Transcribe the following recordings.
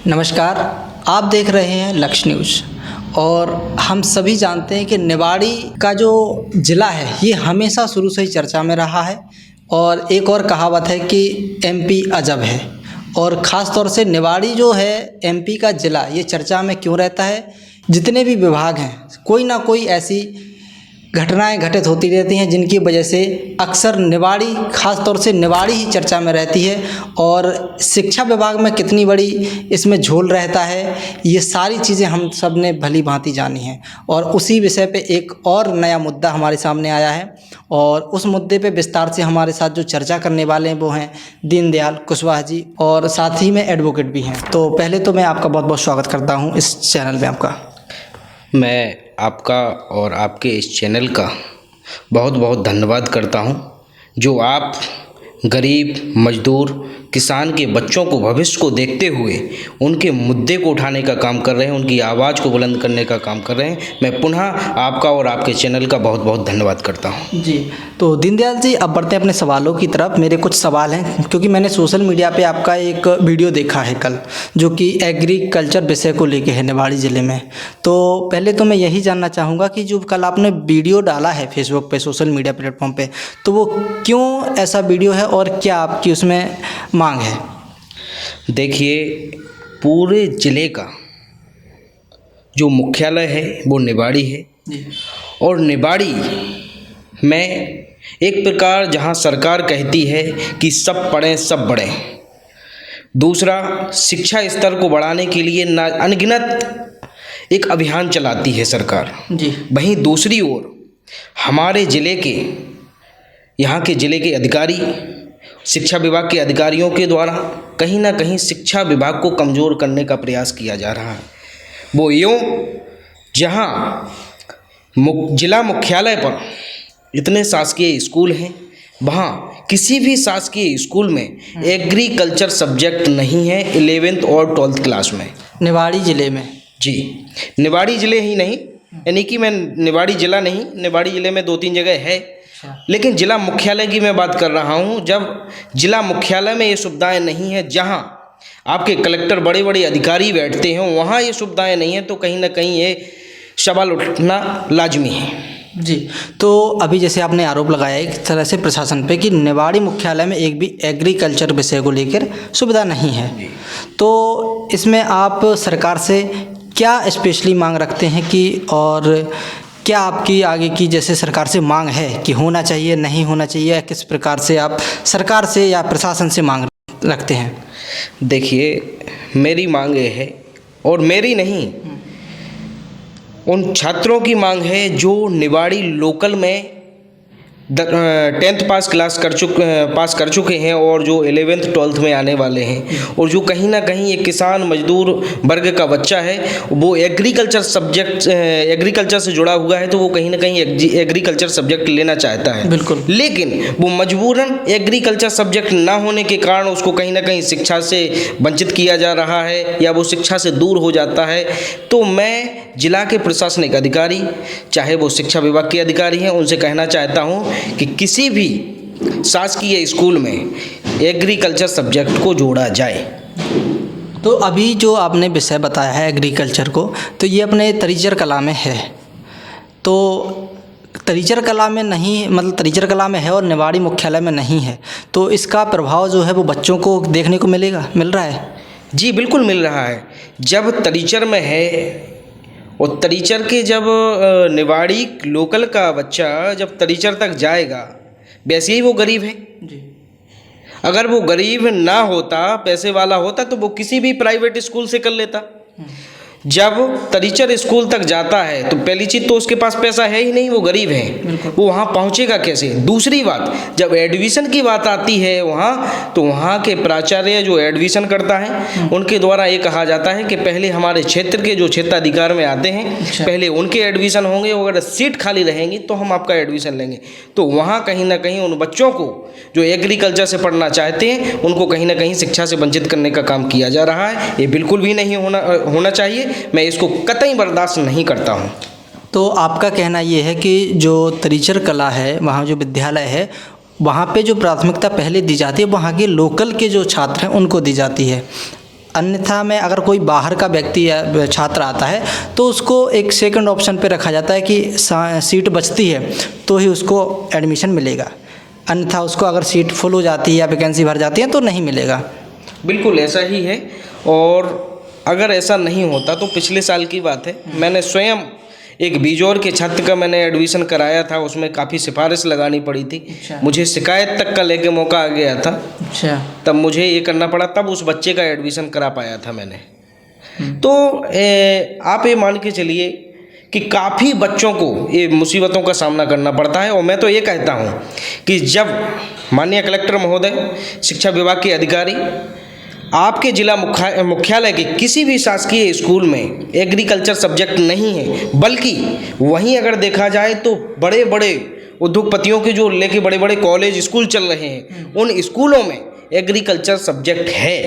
नमस्कार। आप देख रहे हैं लक्ष्य न्यूज़ और हम सभी जानते हैं कि निवाड़ी का जो ज़िला है ये हमेशा शुरू से ही चर्चा में रहा है और एक और कहावत है कि एमपी अजब है। और ख़ास तौर से निवाड़ी जो है एमपी का ज़िला ये चर्चा में क्यों रहता है, जितने भी विभाग हैं कोई ना कोई ऐसी घटनाएं घटित होती रहती हैं जिनकी वजह से अक्सर निवाड़ी, ख़ास तौर से निवाड़ी ही चर्चा में रहती है। और शिक्षा विभाग में कितनी बड़ी इसमें झोल रहता है ये सारी चीज़ें हम सब ने भली भांति जानी हैं। और उसी विषय पे एक और नया मुद्दा हमारे सामने आया है और उस मुद्दे पे विस्तार से हमारे साथ जो चर्चा करने वाले हैं वो हैं दीनदयाल कुशवाहा जी और साथ ही में एडवोकेट भी हैं। तो पहले तो मैं आपका बहुत बहुत स्वागत करता हूँ इस चैनल में आपका। मैं आपका और आपके इस चैनल का बहुत बहुत धन्यवाद करता हूं, जो आप गरीब, मजदूर, किसान के बच्चों को, भविष्य को देखते हुए उनके मुद्दे को उठाने का काम कर रहे हैं, उनकी आवाज़ को बुलंद करने का काम कर रहे हैं। मैं पुनः आपका और आपके चैनल का बहुत बहुत धन्यवाद करता हूं। जी, तो दीनदयाल जी अब बढ़ते हैं अपने सवालों की तरफ। मेरे कुछ सवाल हैं क्योंकि मैंने सोशल मीडिया पे आपका एक वीडियो देखा है कल, जो कि एग्रीकल्चर विषय को लेके है निवाड़ी ज़िले में। तो पहले तो मैं यही जानना चाहूँगा कि जो कल आपने वीडियो डाला है फेसबुक पे, सोशल मीडिया प्लेटफॉर्म पे, तो वो क्यों ऐसा वीडियो है और क्या आपकी उसमें मांग है? देखिए, पूरे ज़िले का जो मुख्यालय है वो निवाड़ी है और निवाड़ी में एक प्रकार जहां सरकार कहती है कि सब पढ़ें सब बढ़ें, दूसरा शिक्षा स्तर को बढ़ाने के लिए अनगिनत एक अभियान चलाती है सरकार जी। वहीं दूसरी ओर हमारे ज़िले के, यहाँ के ज़िले के अधिकारी, शिक्षा विभाग के अधिकारियों के द्वारा कहीं ना कहीं शिक्षा विभाग को कमज़ोर करने का प्रयास किया जा रहा है। वो यूँ जहाँ जिला मुख्यालय पर इतने शासकीय स्कूल हैं, वहाँ किसी भी शासकीय स्कूल में एग्रीकल्चर सब्जेक्ट नहीं है 11th और 12th क्लास में। निवाड़ी ज़िले में? जी, निवाड़ी ज़िले ही नहीं, यानी कि मैं निवाड़ी ज़िला नहीं, निवाड़ी ज़िले में 2-3 जगह है, लेकिन जिला मुख्यालय की मैं बात कर रहा हूँ। जब जिला मुख्यालय में ये सुविधाएं नहीं है, जहाँ आपके कलेक्टर, बड़े बड़े अधिकारी बैठते हैं, वहाँ ये सुविधाएं नहीं है, तो कहीं ना कहीं ये सवाल उठना लाजमी है। जी, तो अभी जैसे आपने आरोप लगाया एक तरह से प्रशासन पे कि निवाड़ी मुख्यालय में एक भी एग्रीकल्चर विषय को लेकर सुविधा नहीं है, तो इसमें आप सरकार से क्या स्पेशली मांग रखते हैं कि, और क्या आपकी आगे की जैसे सरकार से मांग है कि होना चाहिए, नहीं होना चाहिए, या किस प्रकार से आप सरकार से या प्रशासन से मांग रखते हैं? देखिए, मेरी मांग ये है, और मेरी नहीं, उन छात्रों की मांग है जो निवाड़ी लोकल में 10th पास कर चुके हैं और जो 11th 12th में आने वाले हैं, और जो कहीं ना कहीं एक किसान मजदूर वर्ग का बच्चा है, वो एग्रीकल्चर से जुड़ा हुआ है, तो वो कहीं ना कहीं एग्रीकल्चर सब्जेक्ट लेना चाहता है। बिल्कुल। लेकिन वो मजबूरन एग्रीकल्चर सब्जेक्ट ना होने के कारण उसको कहीं ना कहीं शिक्षा से वंचित किया जा रहा है या वो शिक्षा से दूर हो जाता है। तो मैं जिला के प्रशासनिक अधिकारी, चाहे वो शिक्षा विभाग के अधिकारी हैं, उनसे कहना चाहता हूँ कि किसी भी शासकीय स्कूल में एग्रीकल्चर सब्जेक्ट को जोड़ा जाए। तो अभी जो आपने विषय बताया है एग्रीकल्चर को, तो ये अपने तरीचर कला में है, तो तरीचर कला में नहीं, मतलब तरीचर कला में है और निवाड़ी मुख्यालय में नहीं है, तो इसका प्रभाव जो है वो बच्चों को देखने को मिल रहा है? जी बिल्कुल मिल रहा है। जब तरीचर में है और तरीचर के जब निवाड़ी लोकल का बच्चा जब तरीचर तक जाएगा, वैसे ही वो गरीब है जी। अगर वो गरीब ना होता, पैसे वाला होता, तो वो किसी भी प्राइवेट स्कूल से कर लेता। जब तरीचर स्कूल तक जाता है तो पहली चीज़ तो उसके पास पैसा है ही नहीं, वो गरीब है, वो वहाँ पहुँचेगा कैसे? दूसरी बात, जब एडमिशन की बात आती है वहाँ, तो वहाँ के प्राचार्य जो एडमिशन करता है उनके द्वारा ये कहा जाता है कि पहले हमारे क्षेत्र के जो क्षेत्राधिकार में आते हैं, पहले उनके एडमिशन होंगे, अगर सीट खाली रहेंगी तो हम आपका एडमिशन लेंगे। तो वहाँ कहीं ना कहीं उन बच्चों को जो एग्रीकल्चर से पढ़ना चाहते हैं उनको कहीं ना कहीं शिक्षा से वंचित करने का काम किया जा रहा है। ये बिल्कुल भी नहीं होना चाहिए, मैं इसको कतई बर्दाश्त नहीं करता हूँ। तो आपका कहना ये है कि जो तरीचर कला है, वहाँ जो विद्यालय है, वहाँ पे जो प्राथमिकता पहले दी जाती है वहाँ के लोकल के जो छात्र हैं उनको दी जाती है, अन्यथा में अगर कोई बाहर का व्यक्ति या छात्र आता है तो उसको एक सेकंड ऑप्शन पे रखा जाता है कि सीट बचती है तो ही उसको एडमिशन मिलेगा, अन्यथा उसको अगर सीट फुल हो जाती है या वैकेंसी भर जाती है तो नहीं मिलेगा। बिल्कुल ऐसा ही है। और अगर ऐसा नहीं होता तो पिछले साल की बात है, मैंने स्वयं एक बिजौर के छात्र का मैंने एडमिशन कराया था, उसमें काफ़ी सिफारिश लगानी पड़ी थी। अच्छा। मुझे शिकायत तक का लेके मौका आ गया था। अच्छा। तब मुझे ये करना पड़ा, तब उस बच्चे का एडमिशन करा पाया था मैंने। तो आप ये मान के चलिए कि काफ़ी बच्चों को ये मुसीबतों का सामना करना पड़ता है। और मैं तो ये कहता हूँ कि जब माननीय कलेक्टर महोदय, शिक्षा विभाग के अधिकारी आपके जिला मुख्यालय के किसी भी शासकीय स्कूल में एग्रीकल्चर सब्जेक्ट नहीं है, बल्कि वहीं अगर देखा जाए तो बड़े बड़े उद्योगपतियों के जो लेके बड़े बड़े कॉलेज स्कूल चल रहे हैं, उन स्कूलों में एग्रीकल्चर सब्जेक्ट है।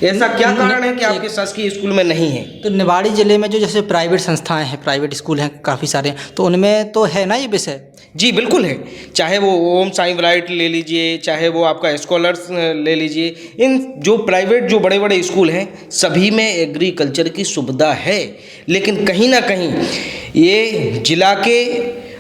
ऐसा क्या कारण है कि आपके शासकीय स्कूल में नहीं है? तो निवाड़ी ज़िले में जो जैसे प्राइवेट संस्थाएं हैं, प्राइवेट स्कूल हैं काफ़ी सारे, तो उनमें तो है ना ये विषय? जी बिल्कुल है। चाहे वो ओम साई ब्राइट ले लीजिए, चाहे वो आपका स्कॉलर्स ले लीजिए, इन जो प्राइवेट जो बड़े बड़े स्कूल हैं सभी में एग्रीकल्चर की सुविधा है। लेकिन कहीं ना कहीं ये जिला के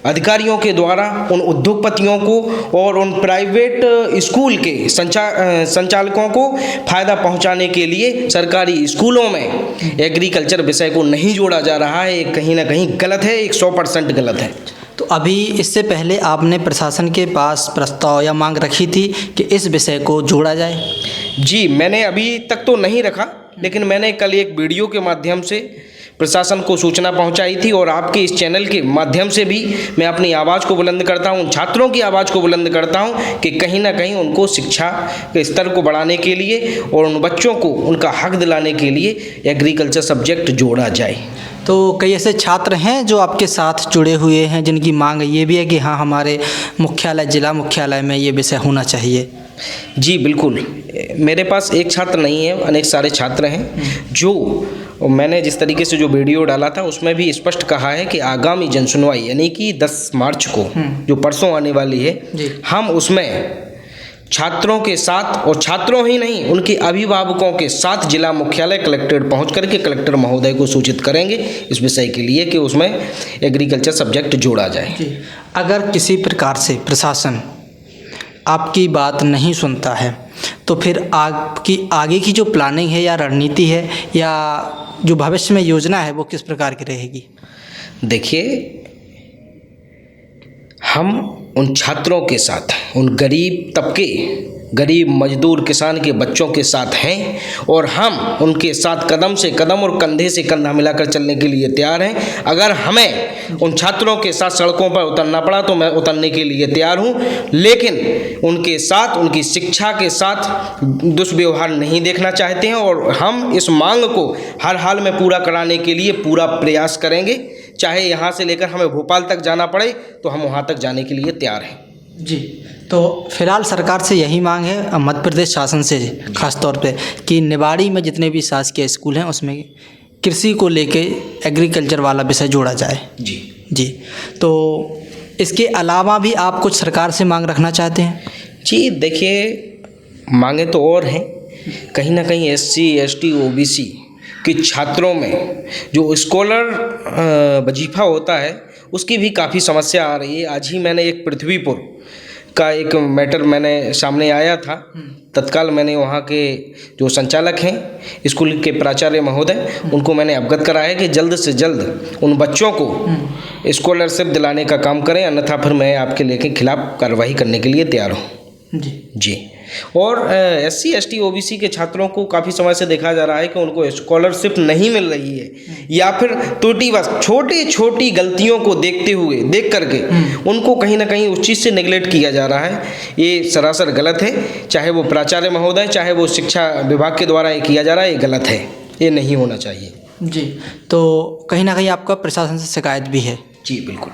अधिकारियों के द्वारा उन उद्योगपतियों को और उन प्राइवेट स्कूल के संचालकों को फ़ायदा पहुंचाने के लिए सरकारी स्कूलों में एग्रीकल्चर विषय को नहीं जोड़ा जा रहा है। कहीं ना कहीं गलत है, 100% गलत है। तो अभी इससे पहले आपने प्रशासन के पास प्रस्ताव या मांग रखी थी कि इस विषय को जोड़ा जाए? जी, मैंने अभी तक तो नहीं रखा, लेकिन मैंने कल एक वीडियो के माध्यम से प्रशासन को सूचना पहुंचाई थी। और आपके इस चैनल के माध्यम से भी मैं अपनी आवाज़ को बुलंद करता हूं, छात्रों की आवाज़ को बुलंद करता हूं कि कहीं ना कहीं उनको शिक्षा के स्तर को बढ़ाने के लिए और उन बच्चों को उनका हक दिलाने के लिए एग्रीकल्चर सब्जेक्ट जोड़ा जाए। तो कई ऐसे छात्र हैं जो आपके साथ जुड़े हुए हैं जिनकी मांग ये भी है कि हाँ, हमारे मुख्यालय, जिला मुख्यालय में ये विषय होना चाहिए? जी बिल्कुल, मेरे पास एक छात्र नहीं है, अनेक सारे छात्र हैं। जो मैंने जिस तरीके से जो वीडियो डाला था उसमें भी स्पष्ट कहा है कि आगामी जनसुनवाई यानी कि 10 मार्च को जो परसों आने वाली है, हम उसमें छात्रों के साथ, और छात्रों ही नहीं उनके अभिभावकों के साथ जिला मुख्यालय कलेक्ट्रेट पहुंच करके कलेक्टर महोदय को सूचित करेंगे इस विषय के लिए कि उसमें एग्रीकल्चर सब्जेक्ट जोड़ा जाए। अगर किसी प्रकार से प्रशासन आपकी बात नहीं सुनता है तो फिर आपकी आगे की जो प्लानिंग है या रणनीति है या जो भविष्य में योजना है वो किस प्रकार की रहेगी? देखिए, हम उन छात्रों के साथ, उन गरीब तबके, गरीब मजदूर किसान के बच्चों के साथ हैं और हम उनके साथ कदम से कदम और कंधे से कंधा मिलाकर चलने के लिए तैयार हैं। अगर हमें उन छात्रों के साथ सड़कों पर उतरना पड़ा तो मैं उतरने के लिए तैयार हूं, लेकिन उनके साथ, उनकी शिक्षा के साथ दुष्व्यवहार नहीं देखना चाहते हैं और हम इस मांग को हर हाल में पूरा कराने के लिए पूरा प्रयास करेंगे। चाहे यहाँ से लेकर हमें भोपाल तक जाना पड़े तो हम वहाँ तक जाने के लिए तैयार हैं। जी, तो फिलहाल सरकार से यही मांग है, मध्य प्रदेश शासन से खास तौर पे, कि निवाड़ी में जितने भी शासकीय स्कूल हैं उसमें कृषि को लेके एग्रीकल्चर वाला विषय जोड़ा जाए। जी, तो इसके अलावा भी आप कुछ सरकार से मांग रखना चाहते हैं? जी देखिए, मांगे तो और हैं। कहीं ना कहीं SC ST OBC के छात्रों में जो स्कॉलर वजीफ़ा होता है उसकी भी काफ़ी समस्या आ रही है। आज ही मैंने एक पृथ्वीपुर का एक मैटर मैंने सामने आया था, तत्काल मैंने वहाँ के जो संचालक हैं स्कूल के प्राचार्य महोदय, उनको मैंने अवगत कराया कि जल्द से जल्द उन बच्चों को स्कॉलरशिप दिलाने का काम करें, अन्यथा फिर मैं आपके लेके खिलाफ कार्रवाई करने के लिए तैयार हूँ। जी। और SC ST OBC के छात्रों को काफ़ी समय से देखा जा रहा है कि उनको स्कॉलरशिप नहीं मिल रही है या फिर त्रुटिवश छोटी छोटी गलतियों को देख करके उनको कहीं ना कहीं उस चीज़ से नेगलेक्ट किया जा रहा है। ये सरासर गलत है। चाहे वो प्राचार्य महोदय, चाहे वो शिक्षा विभाग के द्वारा ये किया जा रहा है, ये गलत है, ये नहीं होना चाहिए। जी, तो कहीं ना कहीं आपका प्रशासन से शिकायत भी है? जी बिल्कुल।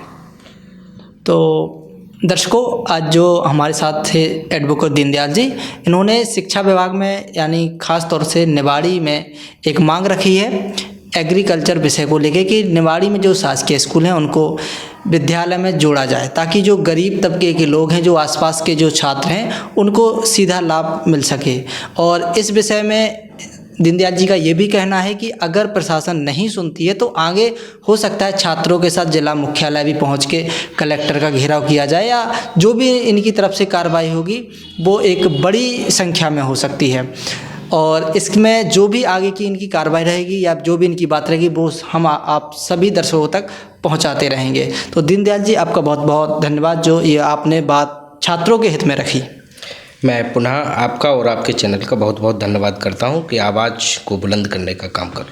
तो दर्शकों, आज जो हमारे साथ थे एडवोकेट दीनदयाल जी, इन्होंने शिक्षा विभाग में यानी ख़ास तौर से निवाड़ी में एक मांग रखी है एग्रीकल्चर विषय को लेके कि निवाड़ी में जो शासकीय स्कूल हैं उनको विद्यालय में जोड़ा जाए, ताकि जो गरीब तबके के लोग हैं, जो आसपास के जो छात्र हैं, उनको सीधा लाभ मिल सके। और इस विषय में दीनदयाल जी का ये भी कहना है कि अगर प्रशासन नहीं सुनती है तो आगे हो सकता है छात्रों के साथ जिला मुख्यालय भी पहुंच के कलेक्टर का घेराव किया जाए, या जो भी इनकी तरफ से कार्रवाई होगी वो एक बड़ी संख्या में हो सकती है। और इसमें जो भी आगे की इनकी कार्रवाई रहेगी या जो भी इनकी बात रहेगी वो हम आप सभी दर्शकों तक पहुंचाते रहेंगे। तो दीनदयाल जी, आपका बहुत बहुत धन्यवाद जो ये आपने बात छात्रों के हित में रखी। मैं पुनः आपका और आपके चैनल का बहुत बहुत धन्यवाद करता हूं कि आवाज़ को बुलंद करने का काम करें।